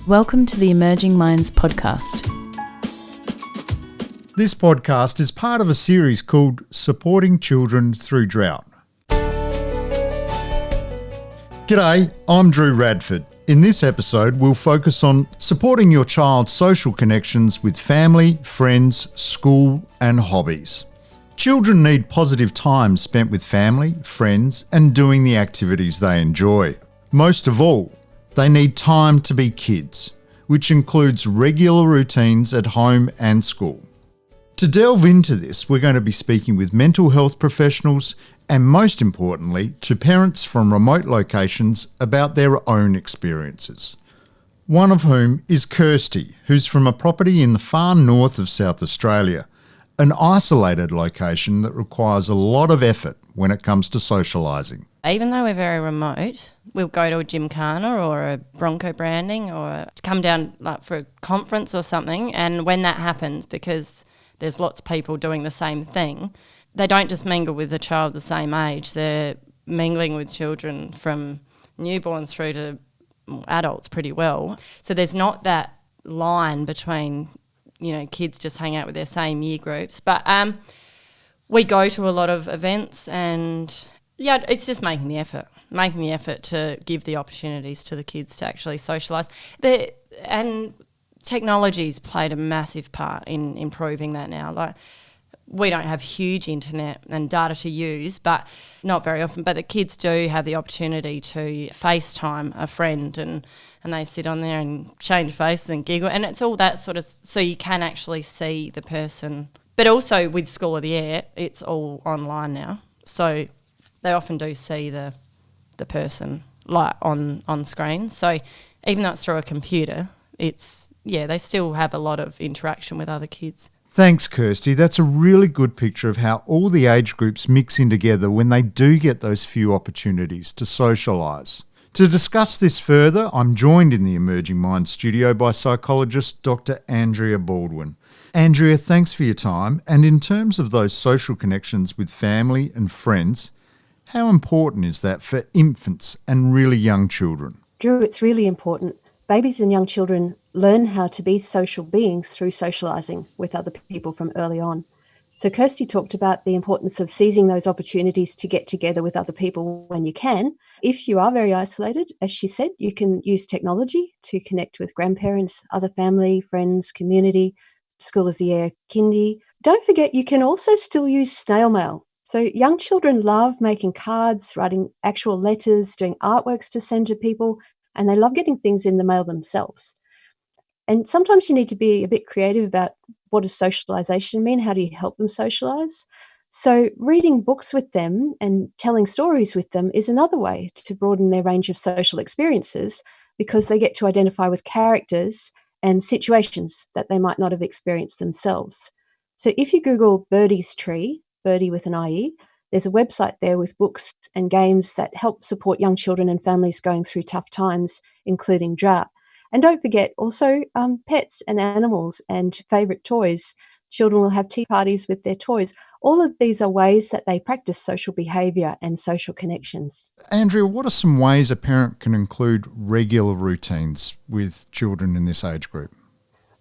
Welcome to the Emerging Minds podcast. This podcast is part of a series called Supporting Children Through Drought. G'day, I'm Drew Radford. In this episode, we'll focus on supporting your child's social connections with family, friends, school, and hobbies. Children need positive time spent with family, friends, and doing the activities they enjoy. Most of all, they need time to be kids, which includes regular routines at home and school. To delve into this, we're going to be speaking with mental health professionals and, most importantly, to parents from remote locations about their own experiences. One of whom is Kirsty, who's from a property in the far north of South Australia, an isolated location that requires a lot of effort when it comes to socialising. Even though we're very remote, we'll go to a gymkhana or a bronco branding or come down like for a conference or something, and when that happens, because there's lots of people doing the same thing, they don't just mingle with a child the same age, they're mingling with children from newborns through to adults pretty well. So there's not that line between, kids just hang out with their same year groups. But we go to a lot of events and, it's just making the effort to give the opportunities to the kids to actually socialise. And technology's played a massive part in improving that now. Like, we don't have huge internet and data to use, but not very often. But the kids do have the opportunity to FaceTime a friend and they sit on there and change faces and giggle. And it's all that sort of, so you can actually see the person. But also with School of the Air, it's all online now. So they often do see the person like on screen. So even though it's through a computer, they still have a lot of interaction with other kids. Thanks, Kirsty. That's a really good picture of how all the age groups mix in together when they do get those few opportunities to socialise. To discuss this further, I'm joined in the Emerging Minds studio by psychologist Dr. Andrea Baldwin. Andrea, thanks for your time. And in terms of those social connections with family and friends, how important is that for infants and really young children? Drew, it's really important. Babies and young children learn how to be social beings through socialising with other people from early on. So Kirsty talked about the importance of seizing those opportunities to get together with other people when you can. If you are very isolated, as she said, you can use technology to connect with grandparents, other family, friends, community, School of the Air, kindy. Don't forget, you can also still use snail mail. So young children love making cards, writing actual letters, doing artworks to send to people, and they love getting things in the mail themselves. And sometimes you need to be a bit creative about what does socialisation mean? How do you help them socialise? So reading books with them and telling stories with them is another way to broaden their range of social experiences, because they get to identify with characters and situations that they might not have experienced themselves. So if you Google Birdie's Tree, Birdie with an IE, there's a website there with books and games that help support young children and families going through tough times, including drought. And don't forget also pets and animals and favourite toys. Children will have tea parties with their toys. All of these are ways that they practice social behaviour and social connections. Andrea, what are some ways a parent can include regular routines with children in this age group?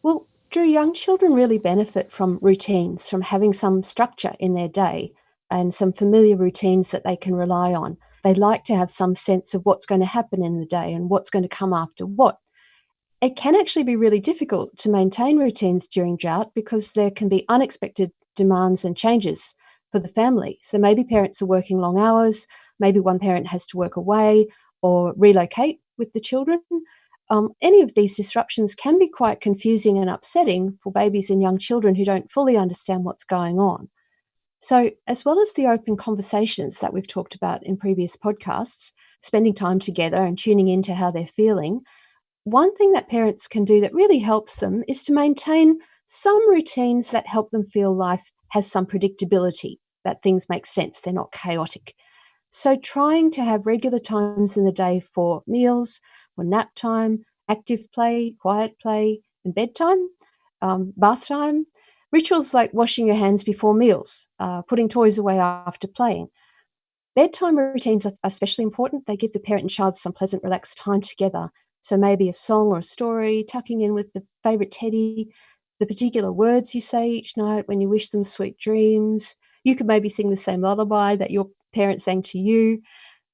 Well, Drew, young children really benefit from routines, from having some structure in their day and some familiar routines that they can rely on. They like to have some sense of what's going to happen in the day and what's going to come after what. It can actually be really difficult to maintain routines during drought because there can be unexpected demands and changes for the family. So maybe parents are working long hours, maybe one parent has to work away or relocate with the children. Any of these disruptions can be quite confusing and upsetting for babies and young children who don't fully understand what's going on. So as well as the open conversations that we've talked about in previous podcasts, spending time together and tuning into how they're feeling, one thing that parents can do that really helps them is to maintain some routines that help them feel life has some predictability, that things make sense, they're not chaotic. So trying to have regular times in the day for meals, for nap time, active play, quiet play, and bedtime, bath time, rituals like washing your hands before meals, putting toys away after playing. Bedtime routines are especially important. They give the parent and child some pleasant, relaxed time together So maybe a song or a story, tucking in with the favourite teddy, the particular words you say each night when you wish them sweet dreams. You could maybe sing the same lullaby that your parents sang to you.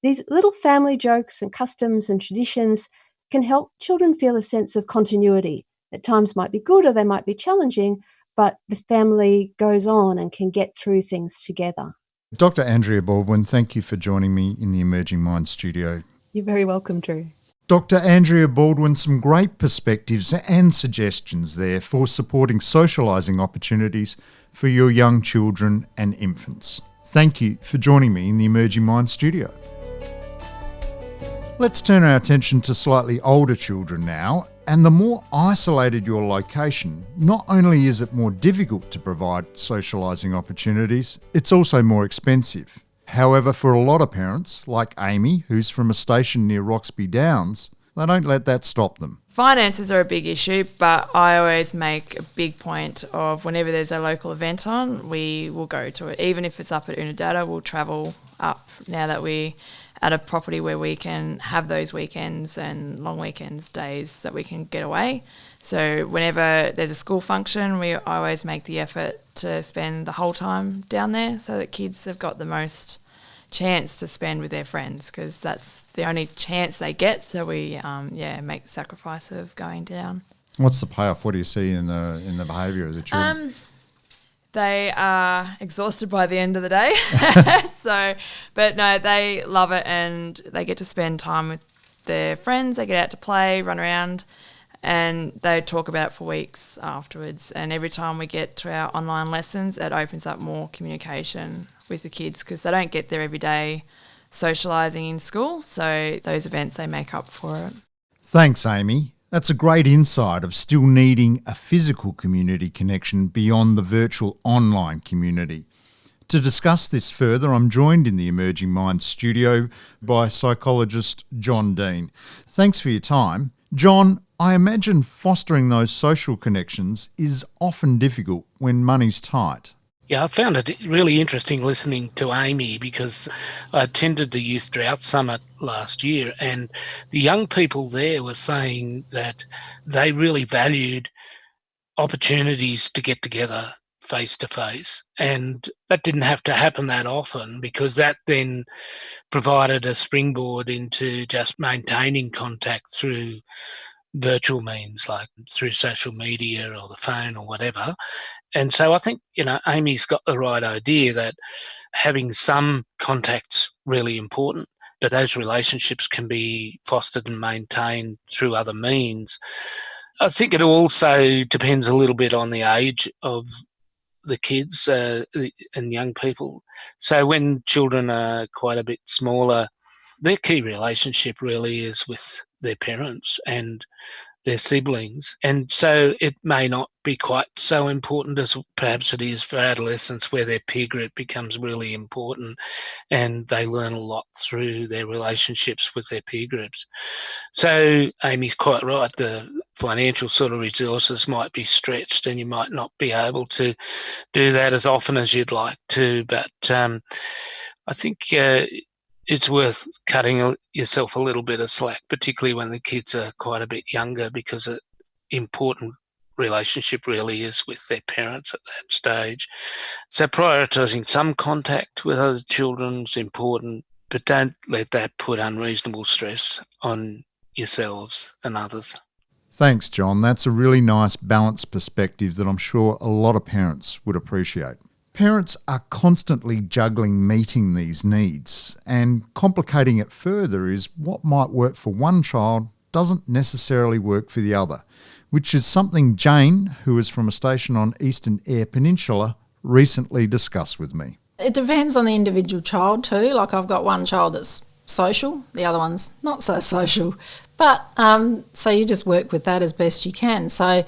These little family jokes and customs and traditions can help children feel a sense of continuity. At times might be good or they might be challenging, but the family goes on and can get through things together. Dr. Andrea Baldwin, thank you for joining me in the Emerging Minds studio. You're very welcome, Drew. Dr. Andrea Baldwin, some great perspectives and suggestions there for supporting socialising opportunities for your young children and infants. Thank you for joining me in the Emerging Minds studio. Let's turn our attention to slightly older children now. And the more isolated your location, not only is it more difficult to provide socialising opportunities, it's also more expensive. However, for a lot of parents, like Amy, who's from a station near Roxby Downs, they don't let that stop them. Finances are a big issue, but I always make a big point of whenever there's a local event on, we will go to it. Even if it's up at Unadada, we'll travel up now that we're at a property where we can have those weekends and long weekends, days that we can get away. So whenever there's a school function, I always make the effort to spend the whole time down there so that kids have got the most chance to spend with their friends, because that's the only chance they get. So we make the sacrifice of going down. What's the payoff? What do you see in the behaviour of the children? They are exhausted by the end of the day. But no, they love it and they get to spend time with their friends. They get out to play, run around, and they talk about it for weeks afterwards. And every time we get to our online lessons, it opens up more communication with the kids because they don't get there every day socialising in school. So those events, they make up for it. Thanks, Amy. That's a great insight of still needing a physical community connection beyond the virtual online community. To discuss this further, I'm joined in the Emerging Minds studio by psychologist John Dean. Thanks for your time. John, I imagine fostering those social connections is often difficult when money's tight. Yeah, I found it really interesting listening to Amy because I attended the Youth Drought Summit last year and the young people there were saying that they really valued opportunities to get together face to face. And that didn't have to happen that often because that then provided a springboard into just maintaining contact through virtual means like through social media or the phone or whatever. And so I think, Amy's got the right idea that having some contact's really important, but those relationships can be fostered and maintained through other means. I think it also depends a little bit on the age of the kids and young people. So when children are quite a bit smaller, their key relationship really is with their parents and their siblings. And so it may not be quite so important as perhaps it is for adolescents where their peer group becomes really important and they learn a lot through their relationships with their peer groups. So Amy's quite right. The financial sort of resources might be stretched and you might not be able to do that as often as you'd like to. But I think it's worth cutting yourself a little bit of slack, particularly when the kids are quite a bit younger, because an important relationship really is with their parents at that stage. So prioritising some contact with other children is important, but don't let that put unreasonable stress on yourselves and others. Thanks, John. That's a really nice balanced perspective that I'm sure a lot of parents would appreciate. Parents are constantly juggling meeting these needs, and complicating it further is what might work for one child doesn't necessarily work for the other, which is something Jane, who is from a station on Eastern Eyre Peninsula, recently discussed with me. It depends on the individual child too. Like I've got one child that's social, the other one's not so social. But so you just work with that as best you can. So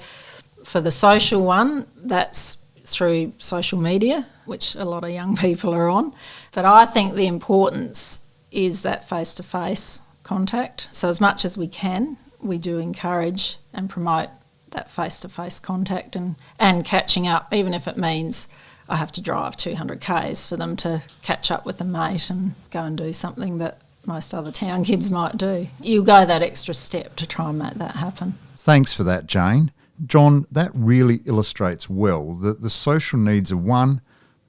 for the social one, that's through social media, which a lot of young people are on. But I think the importance is that face-to-face contact. So as much as we can, we do encourage and promote that face-to-face contact and catching up, even if it means I have to drive 200 k's for them to catch up with a mate and go and do something that most other town kids might do. You go that extra step to try and make that happen. Thanks for that, Jane. John, that really illustrates well that the social needs of one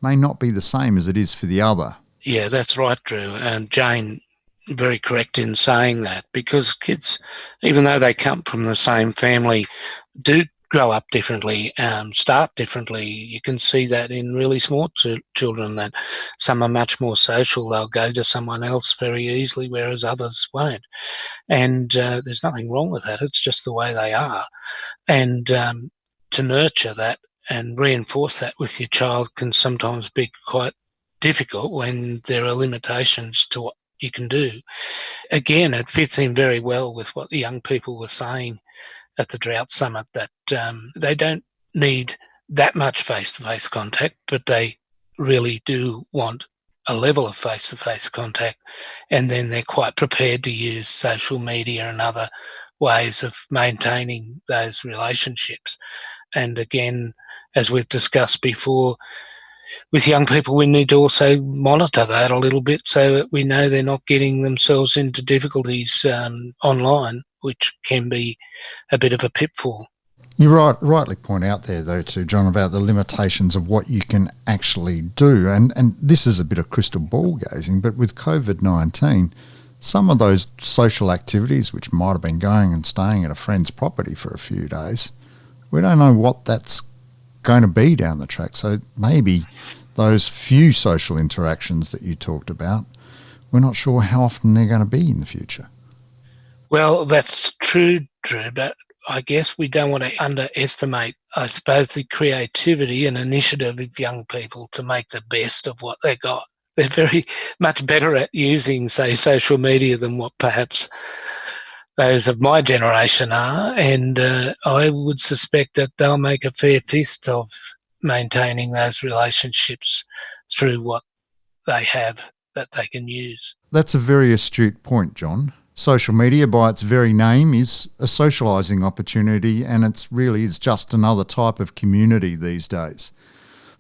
may not be the same as it is for the other. Yeah, that's right, Drew. And Jane, very correct in saying that, because kids, even though they come from the same family, do grow up differently, start differently. You can see that in really small children, that some are much more social. They'll go to someone else very easily, whereas others won't. And there's nothing wrong with that. It's just the way they are. And to nurture that and reinforce that with your child can sometimes be quite difficult when there are limitations to what you can do. Again, it fits in very well with what the young people were saying at the Drought Summit, that they don't need that much face-to-face contact, but they really do want a level of face-to-face contact, and then they're quite prepared to use social media and other ways of maintaining those relationships. And again, as we've discussed before, with young people, we need to also monitor that a little bit so that we know they're not getting themselves into difficulties online, which can be a bit of a pitfall. You rightly point out there, though, too, John, about the limitations of what you can actually do. And this is a bit of crystal ball gazing, but with COVID-19, some of those social activities which might have been going and staying at a friend's property for a few days, we don't know what that's going to be down the track. So maybe those few social interactions that you talked about, we're not sure how often they're going to be in the future. Well, that's true, Drew, but I guess we don't want to underestimate, I suppose, the creativity and initiative of young people to make the best of what they got. They're very much better at using, say, social media than what perhaps those of my generation are, and I would suspect that they'll make a fair fist of maintaining those relationships through what they have that they can use. That's a very astute point, John. Social media, by its very name, is a socialising opportunity, and it really is just another type of community these days.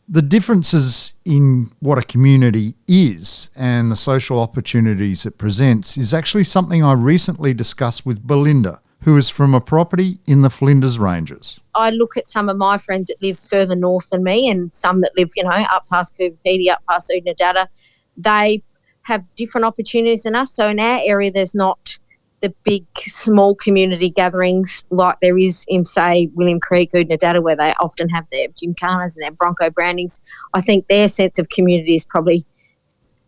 The differences in what a community is and the social opportunities it presents is actually something I recently discussed with Belinda, who is from a property in the Flinders Ranges. I look at some of my friends that live further north than me and some that live, up past Coopedi, up past Unadada. They have different opportunities than us. So in our area, there's not the big, small community gatherings like there is in, say, William Creek, Unadada, where they often have their gymkhanas and their bronco brandings. I think their sense of community is probably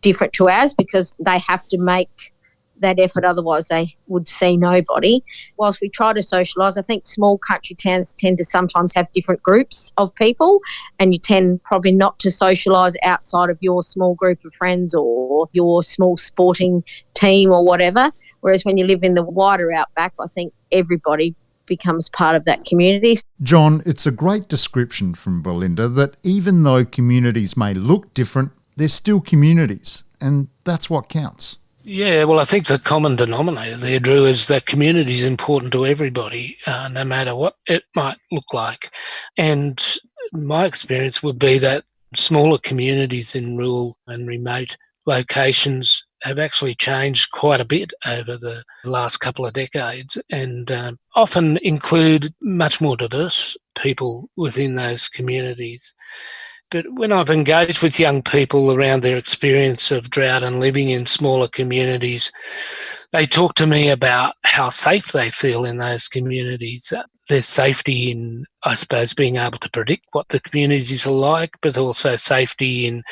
different to ours because they have to make that effort, otherwise they would see nobody. Whilst we try to socialise, I think small country towns tend to sometimes have different groups of people, and you tend probably not to socialise outside of your small group of friends or your small sporting team or whatever. Whereas when you live in the wider outback, I think everybody becomes part of that community. John, it's a great description from Belinda that even though communities may look different, they're still communities, and that's what counts. Yeah, well, I think the common denominator there, Drew, is that community is important to everybody, no matter what it might look like. And my experience would be that smaller communities in rural and remote locations have actually changed quite a bit over the last couple of decades and often include much more diverse people within those communities. But when I've engaged with young people around their experience of drought and living in smaller communities, they talk to me about how safe they feel in those communities. There's safety in, I suppose, being able to predict what the communities are like, but also safety in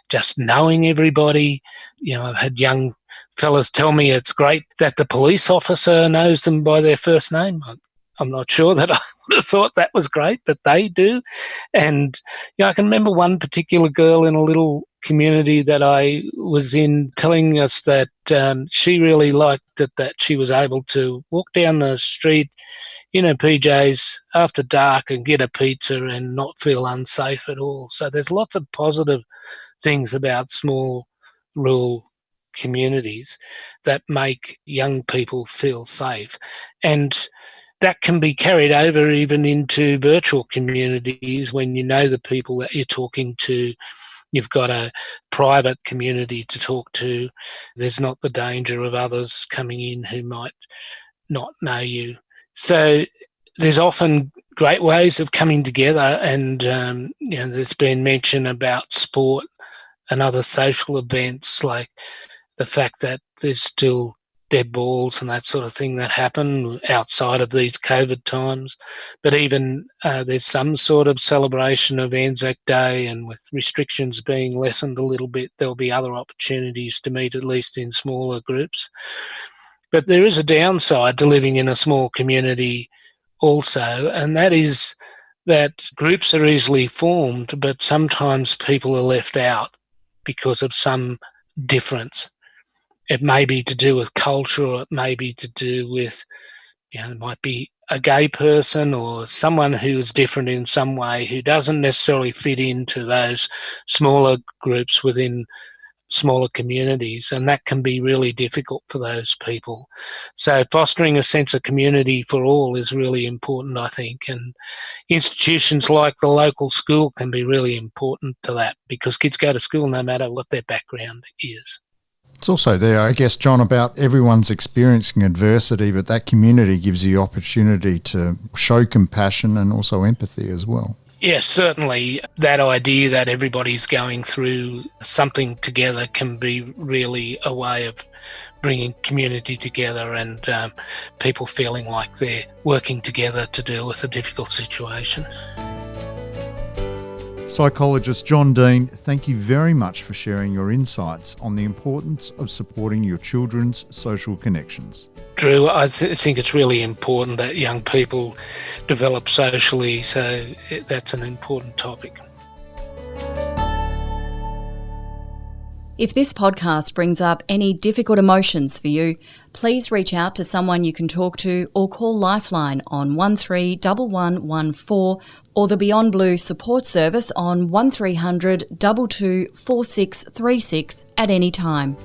just knowing everybody. I've had young fellas tell me it's great that the police officer knows them by their first name. I'm not sure that I would have thought that was great, but they do. And I can remember one particular girl in a little community that I was in telling us that she really liked it that she was able to walk down the street in her PJs after dark and get a pizza and not feel unsafe at all. So there's lots of positive things about small rural communities that make young people feel safe. And that can be carried over even into virtual communities when you know the people that you're talking to You've got a private community to talk to. There's not the danger of others coming in who might not know you. So there's often great ways of coming together, and there's been mention about sport and other social events, like the fact that there's still dead balls and that sort of thing that happen outside of these COVID times. But even there's some sort of celebration of Anzac Day, and with restrictions being lessened a little bit, there'll be other opportunities to meet, at least in smaller groups. But there is a downside to living in a small community also, and that is that groups are easily formed, but sometimes people are left out because of some difference. It may be to do with culture, or it may be to do with, it might be a gay person or someone who is different in some way, who doesn't necessarily fit into those smaller groups within smaller communities, and that can be really difficult for those people. So fostering a sense of community for all is really important, I think, and institutions like the local school can be really important to that, because kids go to school no matter what their background is. It's also there, I guess, John, about everyone's experiencing adversity, but that community gives you opportunity to show compassion and also empathy as well. Yes, certainly that idea that everybody's going through something together can be really a way of bringing community together and people feeling like they're working together to deal with a difficult situation. Psychologist John Dean, thank you very much for sharing your insights on the importance of supporting your children's social connections. Drew, I think it's really important that young people develop socially, so that's an important topic. If this podcast brings up any difficult emotions for you, please reach out to someone you can talk to or call LifeLine on 131114 or the Beyond Blue support service on 1300 22 4636 at any time.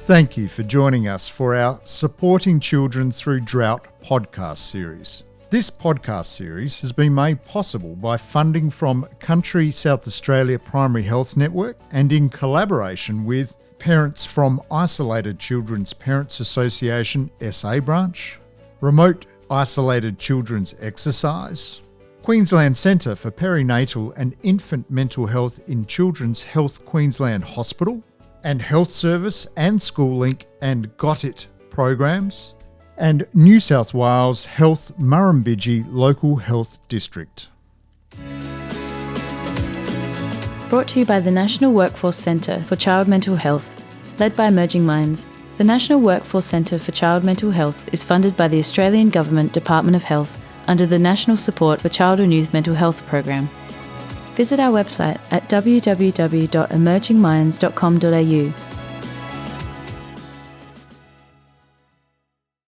Thank you for joining us for our Supporting Children Through Drought podcast series. This podcast series has been made possible by funding from Country South Australia Primary Health Network and in collaboration with Parents from Isolated Children's Parents Association SA branch, Remote Isolated Children's Exercise, Queensland Centre for Perinatal and Infant Mental Health in Children's Health Queensland Hospital, and Health Service and School Link and Got It programs, and New South Wales Health Murrumbidgee Local Health District. Brought to you by the National Workforce Centre for Child Mental Health, led by Emerging Minds. The National Workforce Centre for Child Mental Health is funded by the Australian Government Department of Health under the National Support for Child and Youth Mental Health program. Visit our website at www.emergingminds.com.au